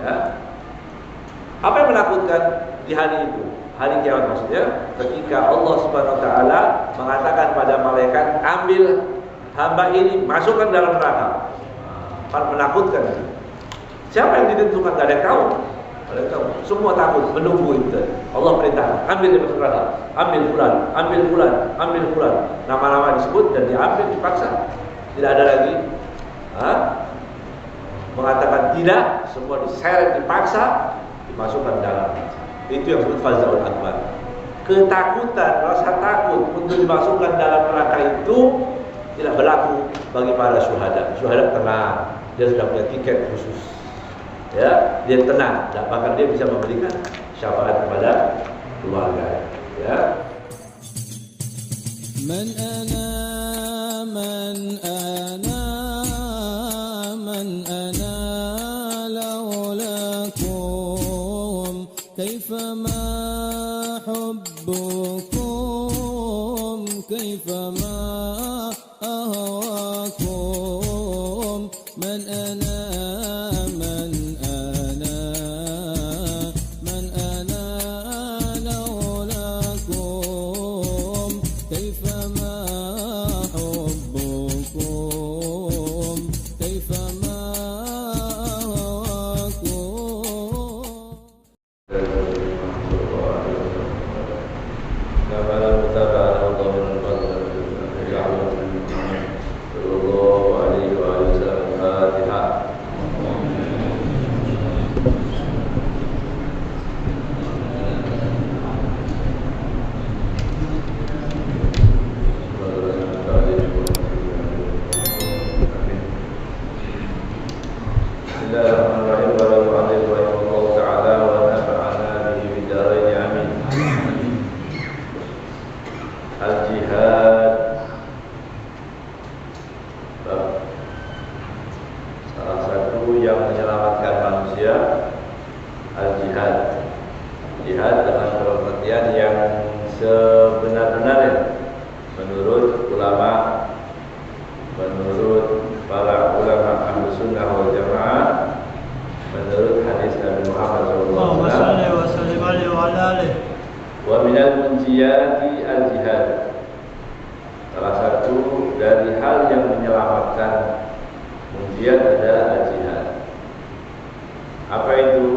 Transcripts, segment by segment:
Ya. Apa yang menakutkan di hari itu? Hari kiamat maksudnya ketika Allah Subhanahu wa taala mengatakan pada malaikat, ambil hamba ini, masukkan dalam neraka. Kan menakutkan. Siapa yang ditentukan? Tidak ada yang tahu. Semua takut, menunggu itu. Allah perintah, ambil di neraka, ambil fulan. Nama-nama disebut dan diambil, dipaksa. Tidak ada lagi mengatakan tidak, semua diseret, dipaksa, dimasukkan dalam. Itu yang disebut fazaul akbar. Ketakutan, rasa takut untuk dimasukkan dalam neraka itu tidak berlaku bagi para syuhada. Syuhada tenang, dia sudah punya tiket khusus. Ya, dia tenang, bahkan dia bisa memberikan syafaat kepada keluarga. Ya. Man ana laulakum kaifama hubbukum kaifama ahwakum man ana laulakum kaifama hubbukum kaifama ahwakum. Salah satu yang menyelamatkan manusia al-jihad. Jihad dengan pengertian yang sebenar-benarnya menurut ulama, menurut para ulama Ahlus Sunnah wal Jamaah, menurut hadis Nabi Muhammad SAW. Wa minal munjiyati al-jihad. Salah satu dari hal yang menyelamatkan munjiyat adalah al-jihad. Apa itu?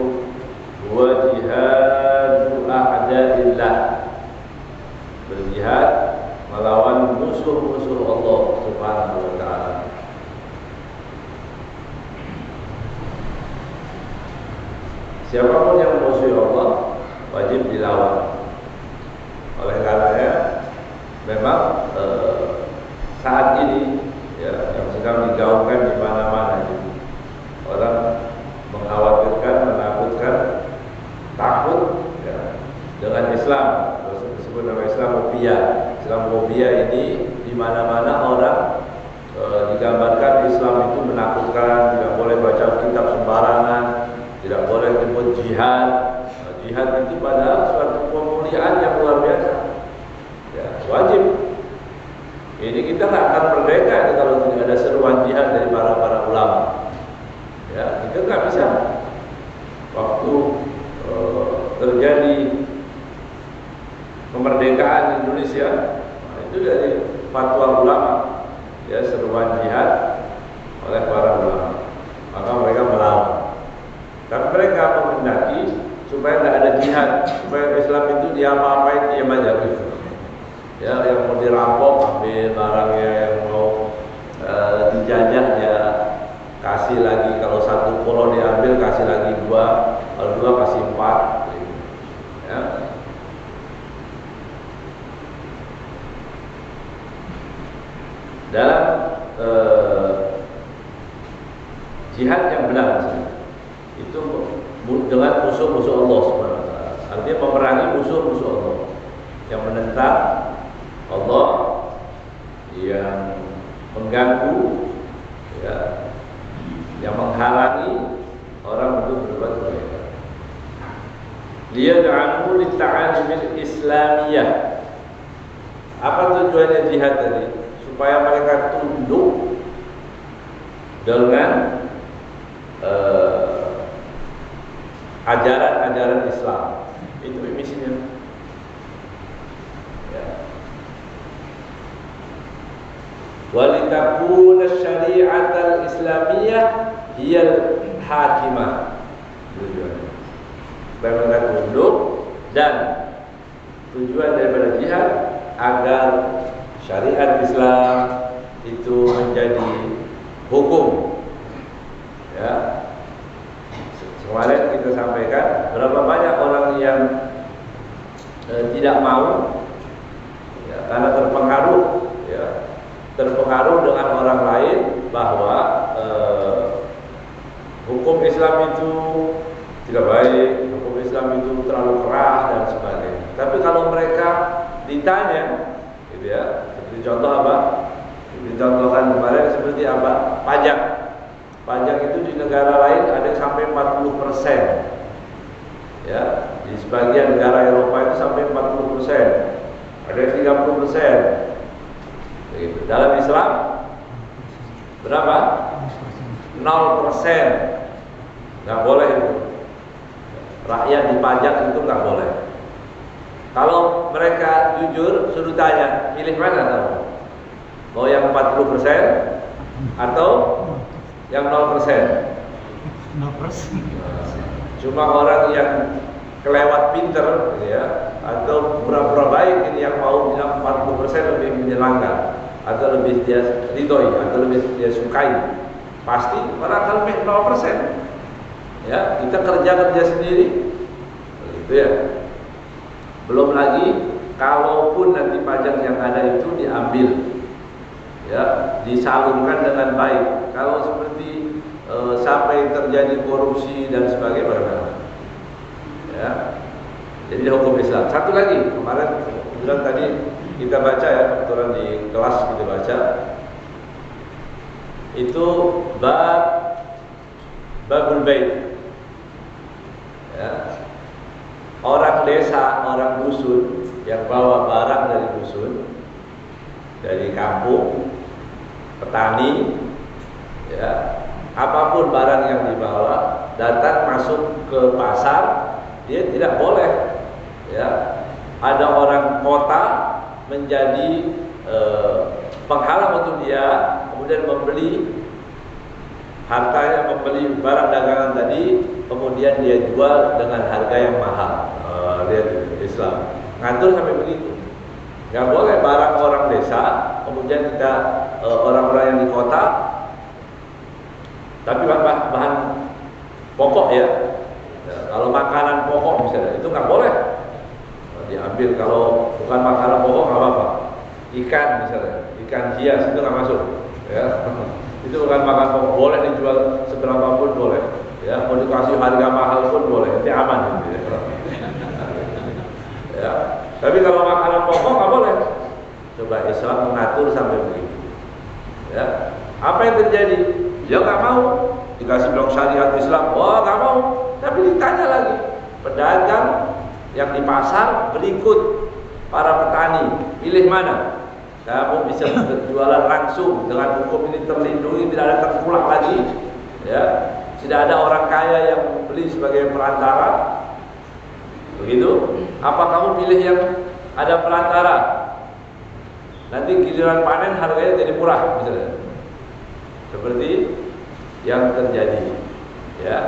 Wa jihadu a'da'illah. Berjihad melawan musuh-musuh Allah Subhanahu wa ta'ala. Siapapun yang memusuhi Allah wajib dilawan. Oleh karenanya memang saat ini ya, yang sedang digaungkan di mana-mana itu, orang mengkhawatirkan, menakutkan, takut ya, dengan Islam. Disebut nama Islamofobia. Islamofobia ini di mana-mana orang digambarkan Islam itu menakutkan, tidak boleh baca kitab sembarangan, tidak boleh menyebut jihad. Jihad itu pada suatu kemuliaan yang luar biasa. Ya, wajib. Ini kita nggak akan merdeka kalau tidak ada seruan jihad dari para ulama. Ya, kita nggak bisa. Waktu terjadi kemerdekaan Indonesia, itu dari fatwa ulama, ya, seruan jihad oleh para ulama. Maka mereka melawan. Tapi mereka menghendaki supaya tidak ada jihad, supaya Islam itu diapa-apain, diam aja gitu. Ya, yang mau dirampok ambil barangnya, yang mau dijajah ya kasih lagi. Kalau satu pulau diambil kasih lagi dua, kalau dua kasih empat. Ya. Dalam jihad yang benar itu dengan musuh-musuh Allah Subhanahu wa taala. Artinya memerangi musuh-musuh Allah yang menentang Allah, yang mengganggu, ya, yang menghalangi orang untuk berbuat kebaikan. Liyad'amu litta'alimil islamiyah. Apa tujuannya jihad tadi? Supaya mereka tunduk dengan ajaran-ajaran Islam. Itu misinya. Ya. Walitakuna syari'atal islamiyah hiyal hakimah. Tujuannya supaya mereka tunduk, dan tujuan daripada jihad agar syariat Islam itu menjadi hukum. Ya. Kemarin kita sampaikan berapa banyak orang yang tidak mau, ya, karena terpengaruh dengan orang lain bahwa hukum Islam itu tidak baik, hukum Islam itu terlalu keras dan sebagainya. Tapi kalau mereka ditanya, gitu ya, seperti contoh apa? Dicontohkan kemarin seperti apa? Pajak. Pajak itu di negara lain ada yang sampai 40%. Ya, di sebagian negara Eropa itu sampai 40%. Ada yang 30%. Begitu. Dalam Islam berapa? 0%. Nggak boleh itu. Rakyat dipajak itu nggak boleh. Kalau mereka jujur, suruh tanya, pilih mana kamu? Mau yang 40% atau yang 0%? 0%. Cuma orang yang kelewat pinter, gitu ya, atau pura-pura baik ini yang mau bilang 40% lebih menyenangkan, atau lebih dia ridhoi, atau lebih dia sukai, pasti orang akan lebih 0%. Ya, kita kerja sendiri, begitu ya. Belum lagi kalaupun nanti pajak yang ada itu diambil, ya, disalurkan dengan baik. Kalau seperti sampai terjadi korupsi dan sebagainya, bagaimana? Ya, jadi hukum Islam. Satu lagi, kemarin kebetulan tadi kita baca ya, aturan di kelas kita baca, itu babul bait. Ya. Orang desa, orang dusun yang bawa barang dari dusun, dari kampung, petani, ya, apapun barang yang dibawa, datang masuk ke pasar, dia tidak boleh, ya, ada orang kota menjadi penghalang untuk dia, kemudian membeli hartanya, membeli barang dagangan tadi, kemudian dia jual dengan harga yang mahal. Lihat Islam ngatur sampai begitu. Nggak boleh barang orang desa, kemudian kita orang-orang yang di kota, tapi bahan pokok ya. Kalau makanan pokok misalnya, itu nggak boleh diambil. Kalau bukan makanan pokok nggak apa-apa. Ikan misalnya, ikan hias itu nggak masuk. Ya. Itu bukan makanan pokok, boleh dijual seberapa pun boleh. Ya, mau dikasih harga mahal pun boleh, nanti aman gitu ya. Ya. Tapi kalau makanan pokok nggak boleh. Coba Islam mengatur sampai begitu. Ya. Apa yang terjadi? Dia nggak mau dikasih bilang syariat Islam, wah nggak mau. Tapi ditanya lagi, pedagang yang di pasar berikut para petani, pilih mana? Kamu bisa berjualan langsung dengan hukum ini terlindungi, tidak ada terpulang lagi. Ya. Tidak ada orang kaya yang membeli sebagai perantara. Begitu? Apa kamu pilih yang ada perantara? Nanti giliran panen harganya jadi murah misalnya. Seperti yang terjadi. Ya.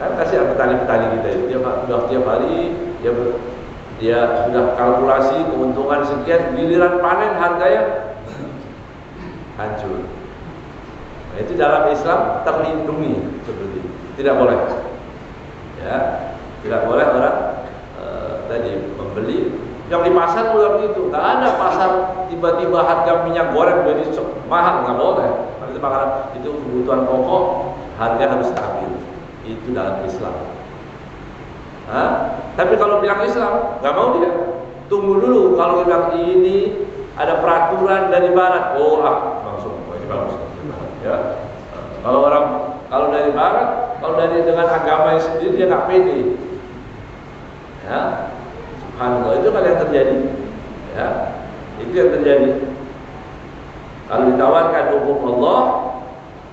Kan kasihan petani-petani kita itu. Dia sudah tiap hari dia sudah kalkulasi keuntungan sekian, giliran panen harganya hancur. Nah, itu dalam Islam terlindungi seperti itu. Tidak boleh. Ya, tidak boleh orang tadi membeli. Yang di pasar juga begitu. Nggak ada pasar tiba-tiba harga minyak goreng jadi mahal, nggak boleh. Itu makanan, itu kebutuhan pokok, harga harus stabil. Itu dalam Islam. Tapi kalau bilang Islam, nggak mau dia. Tunggu dulu. Kalau bilang ini ada peraturan dari Barat, langsung ini bagus. Ya. Kalau dari Barat, kalau dari dengan agamanya sendiri dia nggak pede. Ya, subhanallah, itu kan yang terjadi. Ya, itu yang terjadi. Kalau ditawarkan hukum Allah,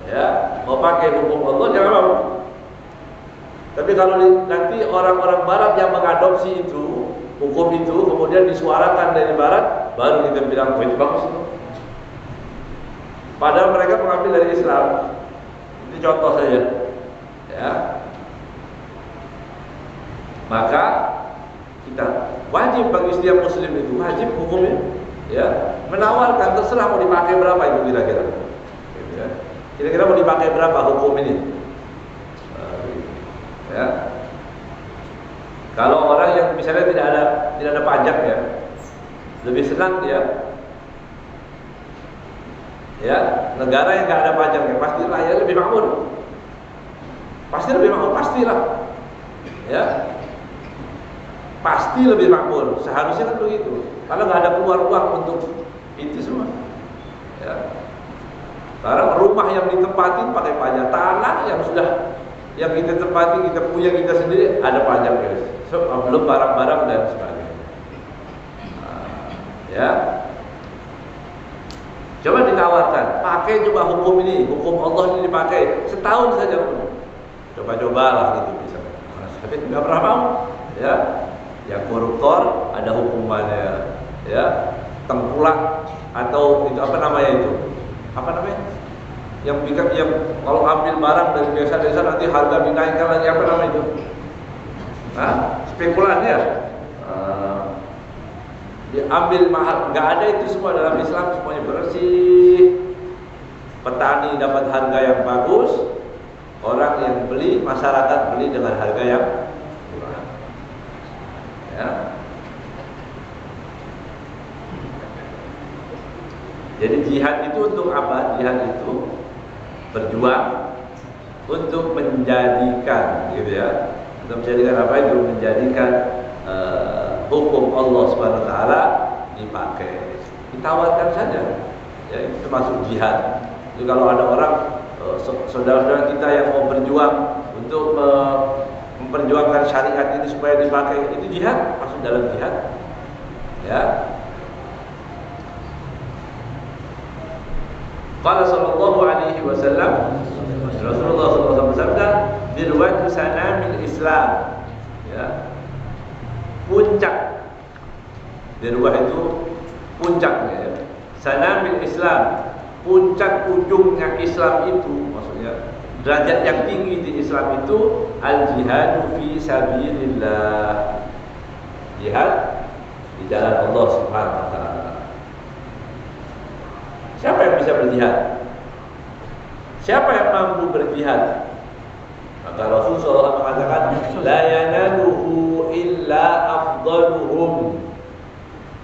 ya, mau pakai hukum Allah jangan mau. Tapi kalau nanti orang-orang Barat yang mengadopsi itu, hukum itu, kemudian disuarakan dari Barat, baru kita bilang, oh itu bagus itu. Padahal mereka mengambil dari Islam. Ini contoh saja, ya. Maka kita wajib bagi setiap Muslim itu wajib hukumnya, ya, menawarkan terserah mau dipakai berapa itu kira-kira. Ya. Kira-kira mau dipakai berapa hukum ini? Ya. Kalau orang yang misalnya tidak ada pajak, ya, lebih senang dia, ya, negara yang nggak ada pajaknya, pasti rakyat lebih makmur, pastilah, ya, pasti lebih makmur. Seharusnya kan begitu. Kalau nggak ada keluar uang untuk itu semua, ya. Sekarang rumah yang ditempatin pakai pajak, tanah yang kita tempati, kita punya kita sendiri ada pajak, guys. So, belum barang-barang dan sebagainya. Ya, coba ditawarkan, pakai coba hukum ini, hukum Allah ini dipakai setahun saja, coba-cobalah gitu bisa. Tapi nggak pernah mau, ya. Yang koruptor ada hukumannya, ya. Tengkulak atau itu apa namanya itu? Apa namanya? Yang kalau ambil barang dari desa-desa nanti harga dinaikkan lagi, apa namanya itu? Spekulan, ya. Diambil mahal, nggak ada itu semua dalam Islam, semuanya bersih. Petani dapat harga yang bagus, orang yang beli, masyarakat beli dengan harga yang murah. Ya. Jadi jihad itu untuk apa? Jihad itu berjuang untuk menjadikan, gitu ya, untuk menjadikan apa itu? Menjadikan hukum Allah Subhanahu Wa Taala dipakai, ditawarkan saja, ya, itu termasuk jihad. Jadi kalau ada orang saudara-saudara kita yang mau berjuang untuk memperjuangkan syariat ini supaya dipakai, itu jihad, masuk dalam jihad, ya. Qala sallallahu alaihi wasallam, Rasulullah sallallahu alaihi wasallam bersabda, "Dirwatu sanamil Islam." Ya. Puncak. Dirwah itu puncaknya, ya. Sanamil Islam, puncak ujungnya Islam itu, maksudnya derajat yang tinggi di Islam itu al-jihadu fi sabilillah. Jihad di jalan Allah Subhanahu wa taala. Siapa yang bisa berjihad? Siapa yang mampu berjihad? Maka Rasulullah SAW mengatakan, la yanaluhu illa afdaluhum.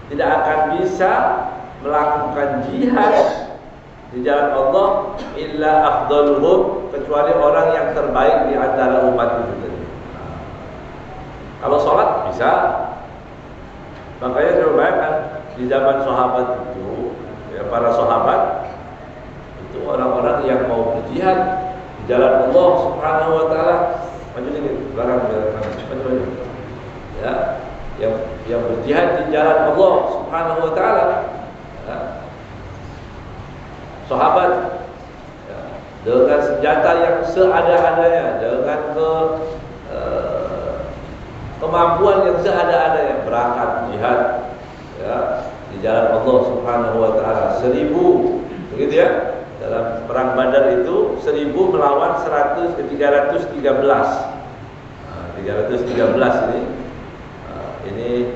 Tidak akan bisa melakukan jihad di jalan Allah illa afdaluhum, kecuali orang yang terbaik di antara umat itu tadi. Kalau sholat bisa. Makanya coba bayangkan di zaman sahabat itu, ya, para sahabat itu orang-orang yang mau berjihad di jalan Allah Subhanahu wa taala. Maju dikit, belakang maju. Ya, yang berjihad di jalan Allah Subhanahu wa taala. Ya. Sahabat, ya, dengan senjata yang seada-adanya, dengan kemampuan yang seada-adanya berangkat jihad, ya, di jalan Allah Subhanahu wa taala. 1000, begitu ya. Dalam perang Badar itu 1000 melawan 313. 313 ini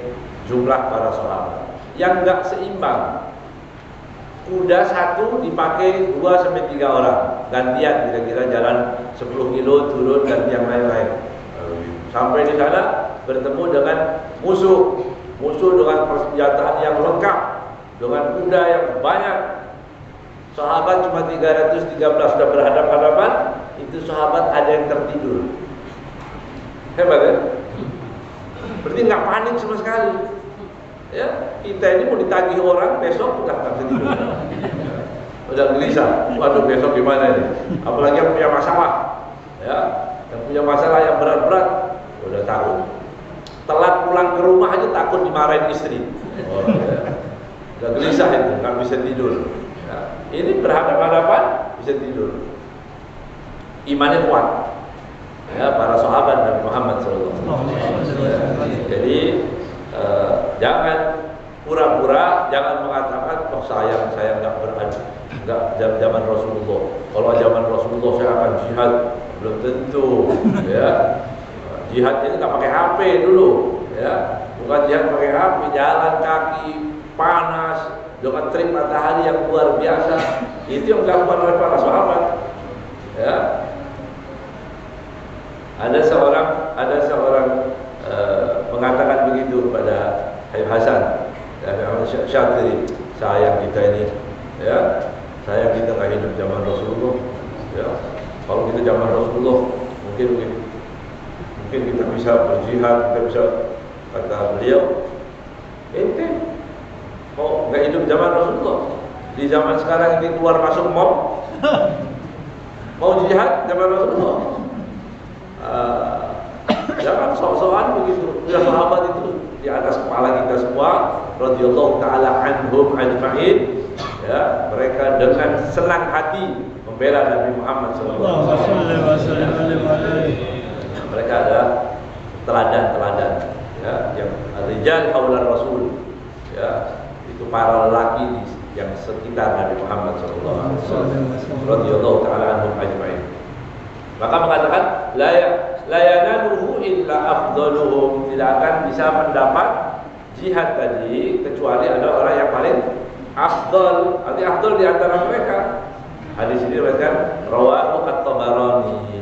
jumlah para sahabat. Yang enggak seimbang. Kuda satu dipakai 2 sampai 3 orang, gantian, kira-kira jalan 10 kilo turun ganti yang lain-lain. Sampai di sana bertemu dengan musuh dengan persenjataan yang lengkap, dengan kuda yang banyak. Sahabat cuma 313 sudah berhadapan-hadapan, itu sahabat ada yang tertidur. Hebat ya? Berarti nggak panik sama sekali. Ya, kita ini mau ditagih orang besok udah nggak bisa tidur. Udah gelisah. Waduh, besok gimana ini? Apalagi yang punya masalah, ya, yang punya masalah yang berat-berat, udah takut. Telat pulang ke rumah aja takut dimarahin istri. Oh, ya. Udah gelisah itu, nggak bisa tidur. Ya. Ini berhadapan-hadapan bisa tidur. Imannya kuat. Ya, para sahabat dan zaman Rasulullah. Kalau zaman Rasulullah saya akan jihad, belum tentu. Ya, jihad itu nggak pakai HP dulu. Ya, bukan jihad pakai HP, jalan kaki, panas, dengan terik matahari yang luar biasa. Itu yang dilakukan oleh para sahabat. Ya, ada seorang mengatakan begitu kepada Habib Hasan dan Syatiri, sayang kita ini, ya, sayang kita nggak hidup zaman Rasulullah. Ya, kalau kita zaman Rasulullah mungkin kita bisa berjihad, kita bisa, kata beliau, ente mau nggak hidup zaman Rasulullah, di zaman sekarang ini keluar masuk mall, mau jihad zaman Rasulullah. Jangan sok-sokan begitu. Ya, sahabat itu di atas kepala kita semua, radhiyallahu taala anhum ajma'in. Ya, mereka dengan senang hati membela Nabi Muhammad sallallahu alaihi wasallam. Mereka adalah teladan-teladan, ya, yang rijal haula Rasul. Ya, itu para lelaki yang sekitar Nabi Muhammad sallallahu alaihi wasallam, radhiyallahu taala anhum ajma'in. Maka mengatakan la yanaluhu illa afdaluhum, tidak akan bisa mendapat jihad tadi kecuali ada orang yang paling afdal. Arti afdal di antara mereka. Hadis ini diriwayatkan rawahu at-Tabarani.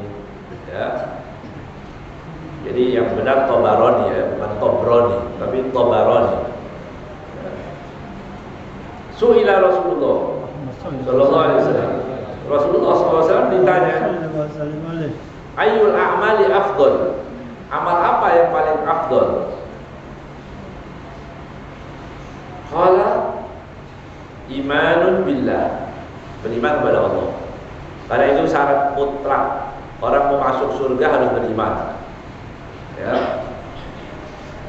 Ya. Jadi yang benar Tabarani, ya, bukan Tobroni, tapi Tabarani. Ya. Su'ila Rasulullah sallallahu alaihi wasallam. Rasulullah SAW ditanya, ayyul a'mali afdal, amal apa yang paling afdal? Qala imanun billah, beriman kepada Allah. Karena itu syarat mutlak, orang mau masuk surga harus beriman. Ya,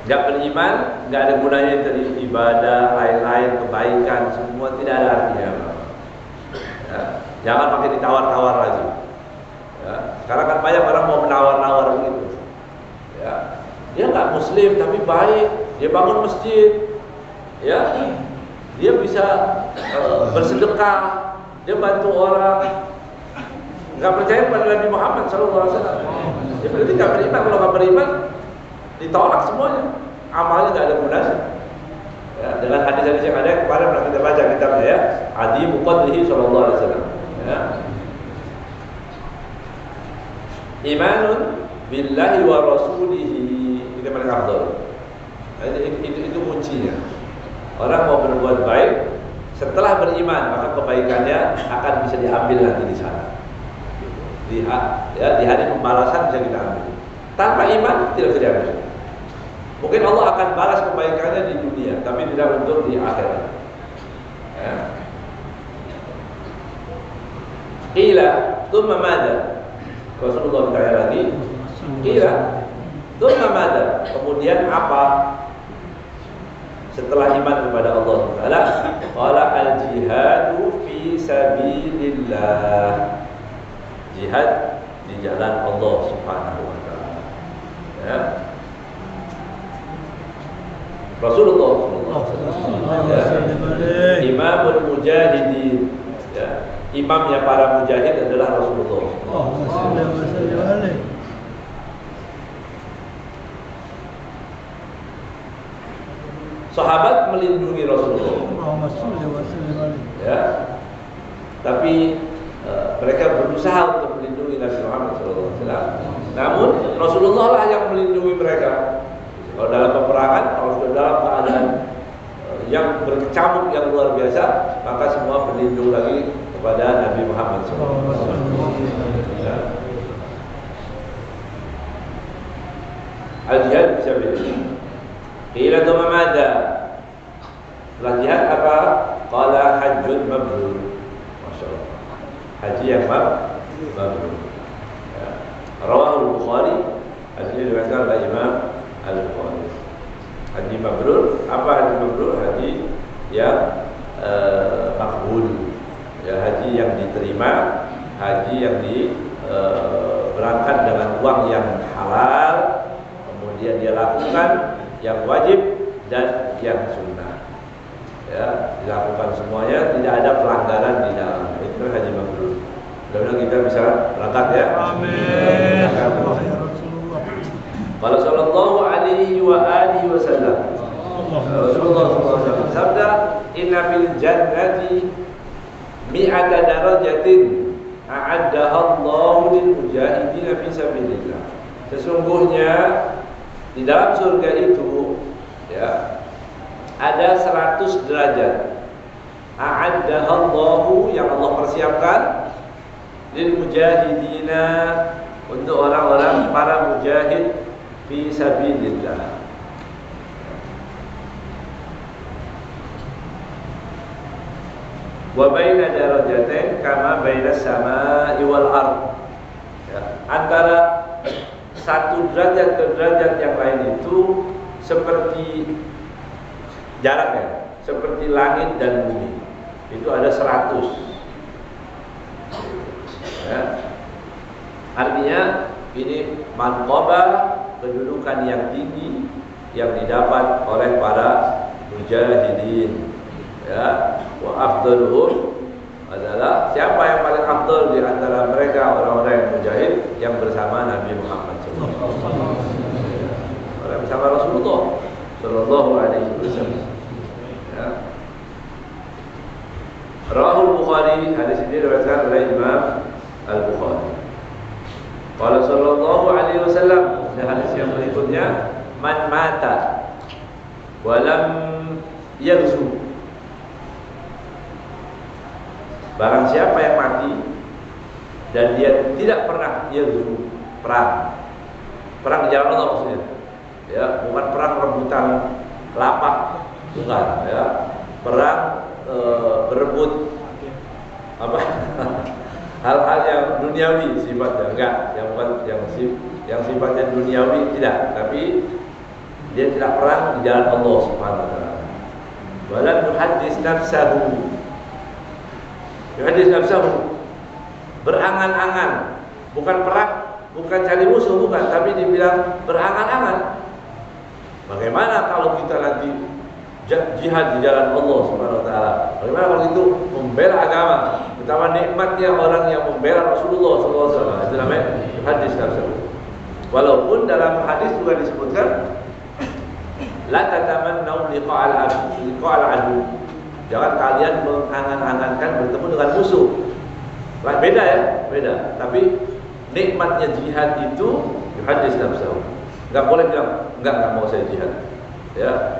nggak beriman, nggak ada gunanya dari ibadah, lain-lain kebaikan, semua tidak ada artinya. Ya, jangan pakai ditawar-tawar lagi. Ya, sekarang kan banyak orang mau menawar-nawar begitu. Ya, dia nggak Muslim tapi baik, dia bangun masjid, ya, dia bisa bersedekah, dia bantu orang. Nggak percaya pada Nabi Muhammad SAW. Ya berarti nggak beriman. Kalau nggak beriman, ditolak semuanya. Amalnya nggak ada gunanya. Ya, dengan hadis-hadis yang ada kemarin pernah kita baca kitabnya, ya, Adi Muqadrihi sallallahu alaihi wasallam. Ya. Imanun billahi wa rasulihi, itu paling afdal. Itu kuncinya. Orang mau berbuat baik, setelah beriman maka kebaikannya akan bisa diambil nanti di sana. Di hari pembalasan bisa kita ambil. Tanpa iman tidak bisa diambil. Mungkin Allah akan balas kebaikannya di dunia, tapi tidak untuk di akhirat. Ya. Qila thumma madza? Rasulullah bertanya lagi. Qila thumma madza? Kemudian apa? Setelah iman kepada Allah Taala, qala al-jihadu fi sabilillah. Jihad di jalan Allah Subhanahu wa taala. Ya. Rasulullah ya, Imamul Mujahidin, ya, imamnya para mujahid adalah Rasulullah. Sahabat melindungi Rasulullah. Ya, tapi mereka berusaha untuk melindungi Nabi Muhammad SAW. Namun Rasulullah lah yang melindungi mereka. Kalau dalam peperangan, kalau sudah dalam keadaan yang berkecamuk yang luar biasa, maka semua berlindung lagi kepada Nabi Muhammad SAW. Ya. Al-jihad bisa beda. Qila thumma madza? Setelah jihad apa? Qala hajjun mabrur. Masyaallah. Haji yang mabrur. Ya. Rawahu Bukhari, hadis diriwayatkan oleh Imam Al-Bukhari. Haji mabrur, apa haji mabrur? Haji yang makbul. Ya, haji yang diterima, haji yang berangkat dengan uang yang halal, kemudian dia lakukan yang wajib dan yang sunnah. ya, dilakukan semuanya, tidak ada pelanggaran di dalam. Itu haji mabrur. Mudah-mudahan kita bisa berangkat ya. Amin. Qala sallallahu alaihi wa alihi wasallam. Rasulullah SAW sabda, inna fil jannati mi'ata darajatin a'addaha Allahu lil mujahidin fi sabilillah. Sesungguhnya di dalam surga itu ya ada 100 derajat. A'addaha Allahu, yang Allah persiapkan, lil mujahidina, untuk orang-orang para mujahid fi sabilillah. Wa baina darajatain kama baina samai wal ard. Ya, antara satu derajat ke derajat yang lain itu seperti jaraknya, seperti langit dan bumi. Itu ada 100. Ya. Artinya ini manqabah, kedudukan yang tinggi yang didapat oleh para mujahidin. Ya, wa afdaluhum adalah siapa yang paling afdal di antara mereka orang-orang yang mujahid yang bersama Nabi Muhammad SAW, orang bersama Rasulullah Sallallahu Alaihi Wasallam. Ya. Rahul Bukhari, hadis ini diriwayatkan oleh Imam Al-Bukhari. Qala sallallahu alaihi wasallam, hadis yang berikutnya, man mata wa lam yaghzu, barang siapa yang mati dan dia tidak pernah yaghzu, perang di jalan Allah maksudnya. Ya, bukan perang rebutan lapak, bukan ya. Perang berebut apa? Hal-hal yang duniawi sifatnya, enggak, yang bukan yang sifatnya duniawi tidak, tapi dia tidak perang di jalan Allah Subhanahu wa taala. Walan yuhaddis nafsahu. Yuhaddis nafsahu, berangan-angan, bukan perang, bukan cari musuh, bukan, tapi dibilang berangan-angan. Bagaimana kalau kita nanti jihad di jalan Allah Subhanahu wa taala? Bagaimana kalau itu membela agama? Pertama, nikmatnya orang yang membela Rasulullah SAW, itu namanya hadis nafsu. Walaupun dalam hadis juga disebutkan la tatamannau liqa'al adu. Jangan kalian mengangan-angankan bertemu dengan musuh. Beda ya, beda. Tapi nikmatnya jihad itu hadis nafsu. Enggak boleh bilang enggak mau saya jihad. Ya.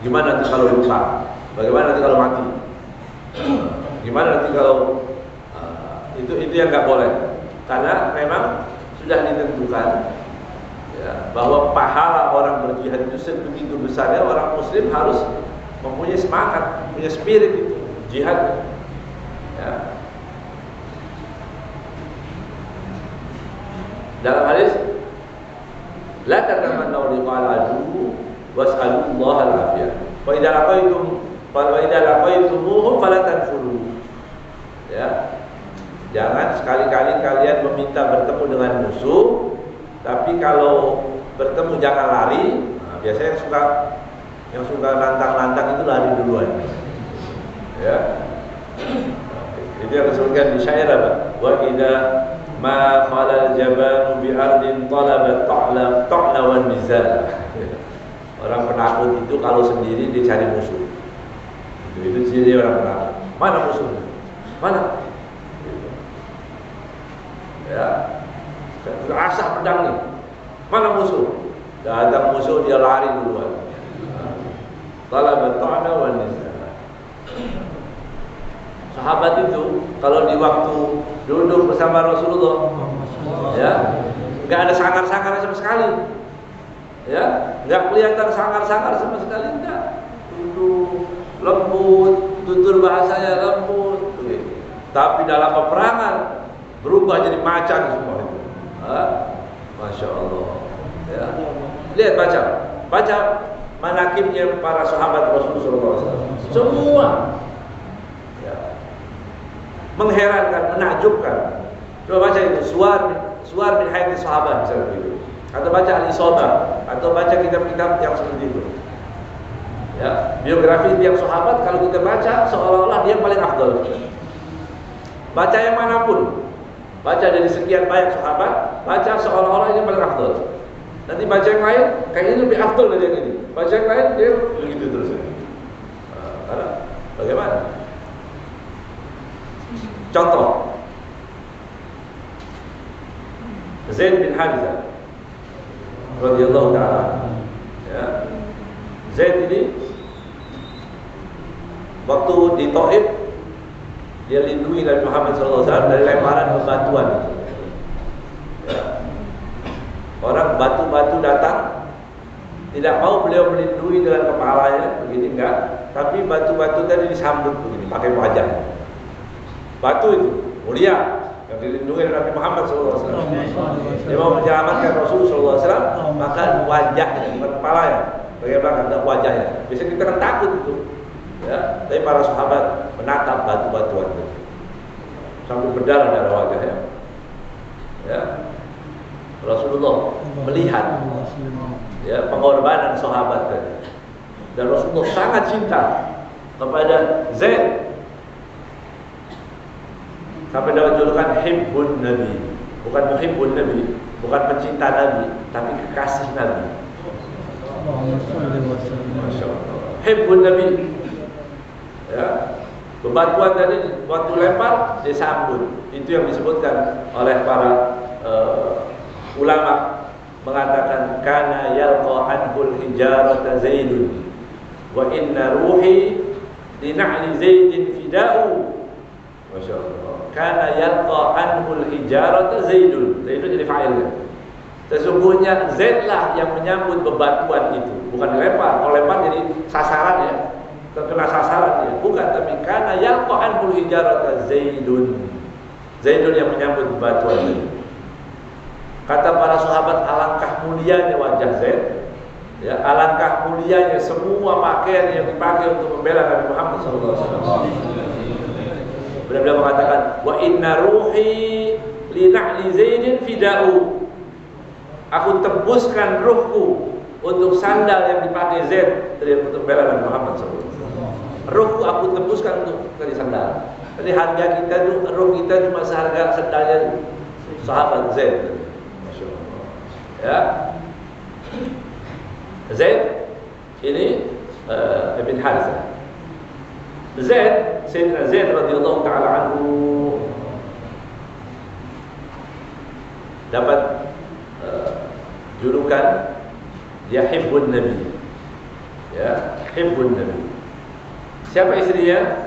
Gimana nanti kalau lupa? Bagaimana nanti kalau mati? Gimana nanti kalau itu yang nggak boleh, karena memang sudah ditentukan ya, bahwa pahala orang berjihad itu sebegitu besarnya. Orang muslim harus mempunyai semangat, punya spirit itu jihad ya. Dalam hadis la tatamannu liqa'al adu was'alullaha al-afiyah wa idza laqaytumuhum fala tanfuru. Ya. Jangan sekali-kali kalian meminta bertemu dengan musuh, tapi kalau bertemu jangan lari. Nah, biasanya yang suka nantang-nantang itu lari duluan. Ya. Itu yang disebutkan di syair apa? Wa idza ma khalal jabanu bi ardin talabat ta'la wan nizal. Orang penakut itu kalau sendiri dia cari musuh. Itu ciri orang penakut. Mana musuhnya? Mana? Ya, asah pedang nih. Mana musuh? Datang musuh dia lari duluan. Talabat ta'na wan nizal. Sahabat itu kalau di waktu duduk bersama Rasulullah, ya, nggak ada sangar-sangar sama sekali. Ya, nggak kelihatan sangar-sangar sama sekali, enggak. Duduk lembut, tutur bahasanya lembut. Tapi dalam peperangan berubah jadi macan semua itu. Masya Allah. Ya. Lihat baca manakibnya para sahabat Rasulullah SAW. Semua ya, mengherankan, menakjubkan. Coba baca itu Suar bin Hayati Sahabat misalnya itu. Atau baca Al-Isobah, atau baca kitab-kitab yang seperti itu. Ya, biografi tiap sahabat kalau kita baca seolah-olah dia paling afdal. Baca yang manapun, baca dari sekian banyak sahabat, baca seolah-olah dia paling afdal. Nanti baca yang lain, kayak ini lebih afdal dari yang ini. Baca yang lain, dia begitu terus. Karena bagaimana? Contoh, Zaid bin Harithah radhiyallahu ta'ala. Ya. Zaid ini waktu di Taif dia lindungi Nabi Muhammad SAW dari lemparan bebatuan. Ya. Orang batu-batu datang, tidak mau beliau melindungi dengan kepalanya, begini enggak, tapi batu-batu tadi disambut begini, pakai wajah. Batu itu mulia yang dilindungi oleh Nabi Muhammad SAW. Dia mau menyelamatkan Rasulullah SAW, maka wajahnya, bukan kepalanya, bagian belakang ada wajahnya. Biasanya kita kan takut itu, ya. Tapi para sahabat menatap batu-batuan itu sambil berdarah-darah wajahnya. Ya. Rasulullah melihat ya pengorbanan sahabat tadi, dan Rasulullah sangat cinta kepada Zaid sampai dapat julukan Hibbun Nabi, bukan Muhibbun Nabi, bukan pencinta Nabi, tapi kekasih Nabi. Masya Allah. Hibbun Nabi. Ya, bebatuan tadi waktu lempar disambut. Itu yang disebutkan oleh para ulama, mengatakan kana yalqa anhul hijarata Zaidun wa inna ruhi li na'li Zaidin fida'u. Masya Allah. Kana yalqa anhul hijarata Zaidun. Zaidun jadi fa'ilnya. Sesungguhnya Zaid lah yang menyambut bebatuan itu, bukan dilempar. Kalau lempar jadi sasaran ya, terkena sasaran ya. Bukan, tapi kana yalqa anhul hijarata Zaidun. Zaidun yang menyambut bebatuan itu. Kata para sahabat, alangkah mulianya wajah Zaid, ya, alangkah mulianya semua pakaian yang dipakai untuk membela Nabi Muhammad SAW. Benar-benar mengatakan, wa inna ruhi li na'li Zaidin fida'u. Aku tebuskan ruhku untuk sandal yang dipakai Zaid untuk membela Nabi Muhammad SAW. Ruhku aku tebuskan untuk dari sandal. Jadi harga kita itu, ruh kita cuma seharga sandalnya sahabat Zaid. Ya, Zaid ini Ibn Harithah. Sayyidina Zaid radhiyallahu ta'ala anhu dapat julukan dia Hibbun Nabi. Ya, Hibbun Nabi. Siapa istrinya?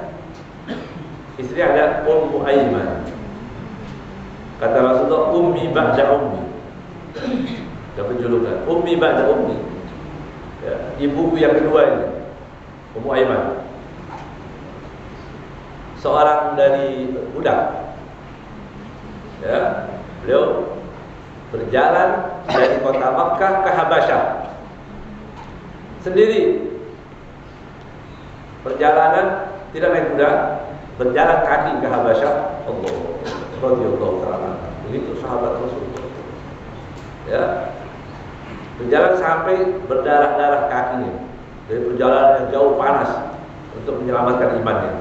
Istri ada Ummu Aiman. Kata Rasulullah, ummi ba'da ummi. Dapat julukan ummi ba'da ummi, ya, ibuku yang kedua ini, Ummu Aiman, seorang dari budak. Ya, beliau berjalan dari kota Makkah ke Habasyah sendiri. Perjalanan tidak naik kuda, berjalan kaki ke Habasyah. Allah radhiyallahu ta'ala. Begitu sahabat Rasulullah. Ya, berjalan sampai berdarah-darah kakinya dari perjalanan yang jauh panas untuk menyelamatkan imannya.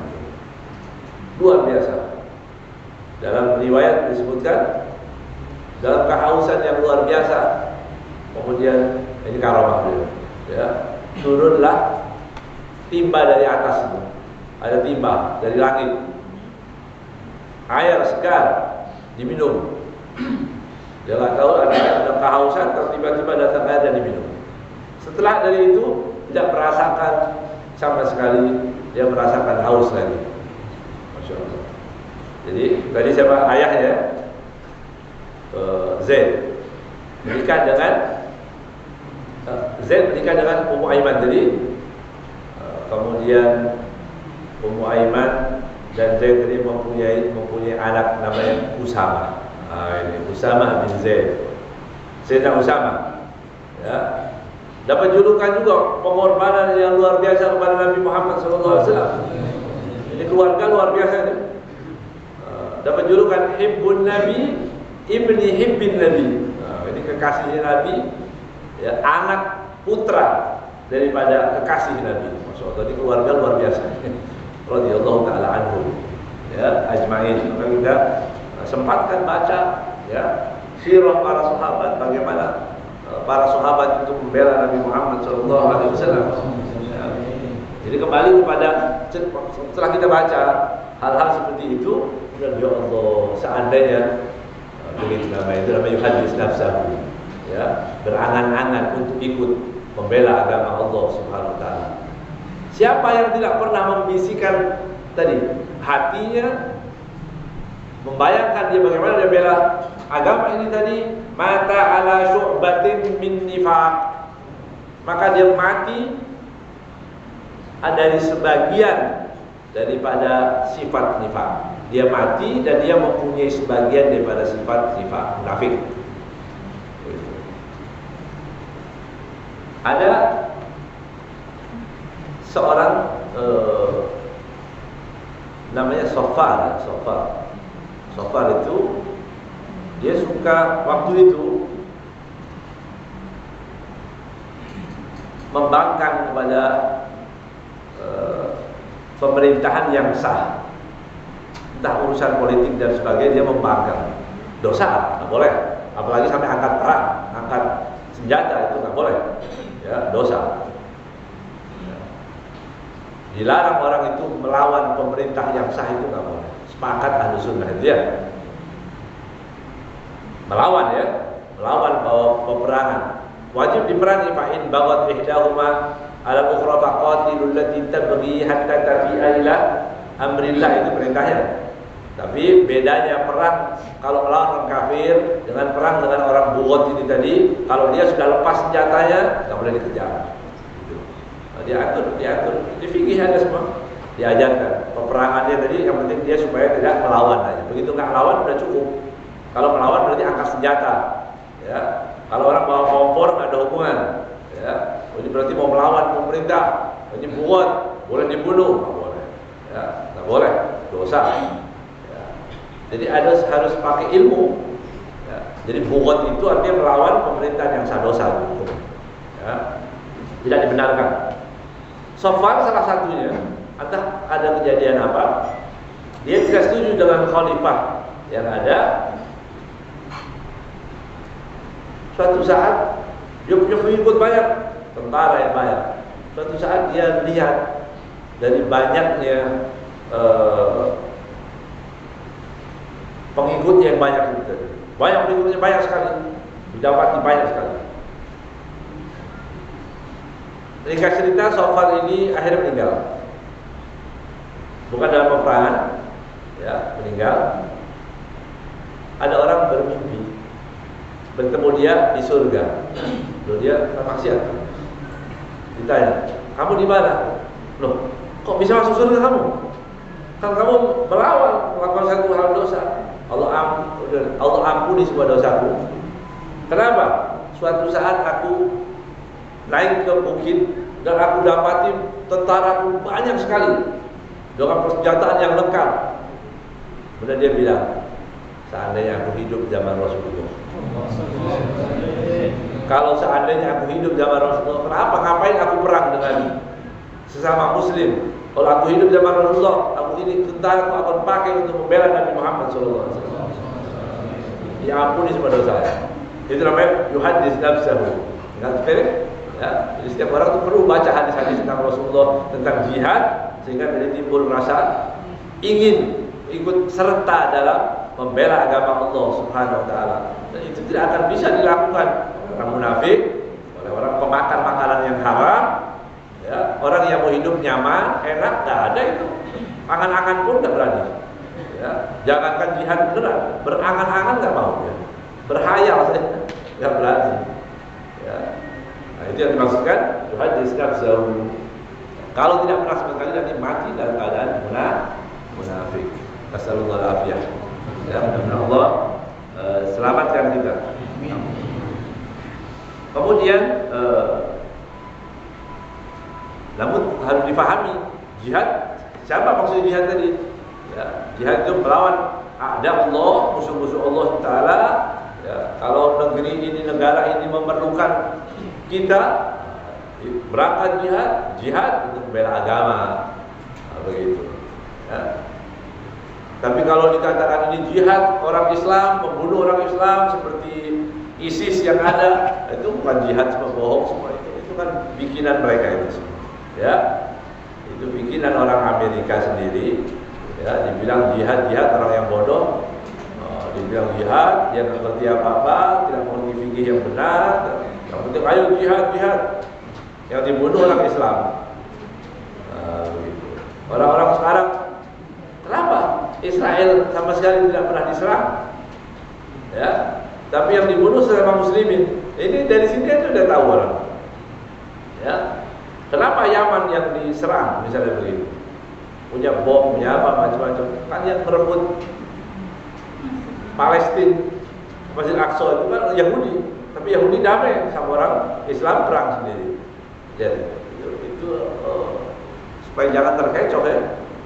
Luar biasa. Dalam riwayat disebutkan dalam kehausan yang luar biasa, kemudian ini karamah beliau, ya, turunlah timba dari atas itu. Ada timba dari langit, air segar diminum. Dia nggak tahu ada kehausan, kalau tiba-tiba datang air dan diminum. Setelah dari itu tidak merasakan sama sekali, dia merasakan haus lagi. Masya Allah. Jadi tadi siapa ayahnya? Zaid menikah dengan Ummu Aiman. Jadi kemudian Ummu Aiman dan Zaid tadi mempunyai anak namanya Usama. Ini Usama bin Zaid, Sayyidina Usama, ya, dapat julukan juga pengorbanan yang luar biasa kepada Nabi Muhammad SAW. Ini keluarga luar biasa ini. Dapat julukan Hibbun Nabi, Ibni Hibbin Nabi. Ini kekasihnya Nabi, ya, anak putra daripada kekasih Nabi. Masya Allah, ini keluarga luar biasa. Radhiyallahu ta'ala anhum, ya, ajmain. Maka kita sempatkan baca, ya, sirah para sahabat, bagaimana para sahabat itu membela Nabi Muhammad SAW. Ya. Jadi kembali kepada setelah kita baca hal-hal seperti itu, ya Allah, seandainya begitu namanya yuhadis nafsahu, ya, berangan-angan untuk ikut membela agama Allah Subhanahu wa taala. Siapa yang tidak pernah membisikkan tadi hatinya, membayangkan dia bagaimana dia bela agama ini tadi, mata ala syu'batin min nifaq, maka dia mati dari sebagian daripada sifat nifaq. Dia mati dan dia mempunyai sebagian daripada sifat nifaq, munafik. Ada seorang namanya Sofar itu dia suka waktu itu membangkang kepada pemerintahan yang sah, entah urusan politik dan sebagainya. Dia membangkang, dosa, nggak boleh, apalagi sampai angkat perang, angkat senjata, itu nggak boleh, ya, dosa. Dilarang orang itu melawan pemerintah yang sah, itu nggak boleh. Sepakat ahlu sunnah dia melawan, ya, melawan bahwa peperangan wajib diperangi. Fa'in bagat ihdahuma ala ukhra faqatilul lati tabghi hatta tafi'a ila amrillah, itu perintahnya. Tapi bedanya perang kalau melawan orang kafir dengan perang dengan orang bugot ini tadi, kalau dia sudah lepas senjatanya nggak boleh dikejar. Diatur di fikih ada semua, diajarkan peperangannya tadi. Yang penting dia supaya tidak melawan aja. Begitu nggak melawan udah cukup. Kalau melawan berarti angkat senjata, ya. Kalau orang bawa kompor nggak ada hubungan, ya. Ini berarti mau melawan pemerintah, ini buat boleh dibunuh, nggak boleh, ya, nggak boleh, dosa. Ya. Jadi harus pakai ilmu. Ya. Jadi buat itu artinya melawan pemerintahan yang sah, dosa, ya. Tidak dibenarkan. Sofar salah satunya, entah ada kejadian apa, dia tidak setuju dengan khalifah yang ada. Suatu saat dia punya pengikut banyak, tentara yang banyak. Suatu saat dia lihat dari banyaknya pengikut yang banyak itu, banyak pengikutnya banyak sekali, didapati banyak sekali. Ringkas cerita, Sofar ini akhirnya meninggal, bukan dalam peperangan, ya, meninggal. Ada orang bermimpi bertemu dia di surga. Lalu dia maksiat. Ditanya, kamu di mana? Loh, kok bisa masuk surga kamu? Kan kamu melawan, melakukan satu hal dosa. Allah ampuni semua dosaku. Kenapa? Suatu saat aku naik ke bukit dan aku dapati tentaraku banyak sekali dengan persenjataan yang lengkap. Kemudian dia bilang, seandainya aku hidup zaman Rasulullah, kalau seandainya aku hidup zaman Rasulullah, ngapain aku perang dengan sesama Muslim? Kalau aku hidup zaman Rasulullah, aku ini tentara, aku akan pakai untuk membela Nabi Muhammad SAW. Diampuni semua dosa. Itu namanya yuhadis nafsahu. Ingat sepele? Ya, jadi setiap orang itu perlu baca hadis-hadis tentang Rasulullah, tentang jihad, sehingga dari timbul rasa ingin ikut serta dalam membela agama Allah Subhanahu wa taala. Dan itu tidak akan bisa dilakukan oleh orang munafik, oleh orang pemakan makanan yang haram, ya, orang yang mau hidup nyaman, enak, tidak ada itu. Angan-angan pun tidak berani. Ya, jangankan jihad beneran, berangan-angan nggak mau, ya. Berhayal saja nggak berani. Ya. Nah, itu yang dimaksudkan yuhadis nafsahu. Kalau tidak pernah sama sekali nanti mati dalam keadaan munafik. Nasallallahu alaihi wasallam. Ya, mudah-mudahan Allah selamatkan kita. Kemudian namun harus dipahami jihad. Siapa maksud jihad tadi? Ya, jihad itu melawan a'da Allah, musuh-musuh Allah Taala. Ya, kalau negeri ini, negara ini memerlukan kita, berangkat jihad untuk membela agama, begitu. Ya. Tapi kalau dikatakan ini jihad orang Islam, membunuh orang Islam seperti ISIS yang ada, itu bukan jihad, semua bohong semua itu kan bikinan mereka itu semua. Ya, itu bikinan orang Amerika sendiri. Ya, dibilang jihad orang yang bodoh, dibilang jihad, dia nggak ngerti apa-apa, tidak mengerti fikih yang benar. Yang penting ayo jihad, yang dibunuh orang Islam. Begitu. Orang-orang sekarang, kenapa Israel sama sekali tidak pernah diserang? Ya, tapi yang dibunuh sesama muslimin. Ini dari sini itu udah tahu orang. Ya, kenapa Yaman yang diserang misalnya begitu? Punya bom, punya apa macam-macam. Kan yang merebut Palestina, Masjid Aqsa itu kan Yahudi, tapi Yahudi damai sama orang Islam perang sendiri. Jadi itu supaya jangan terkecoh ya.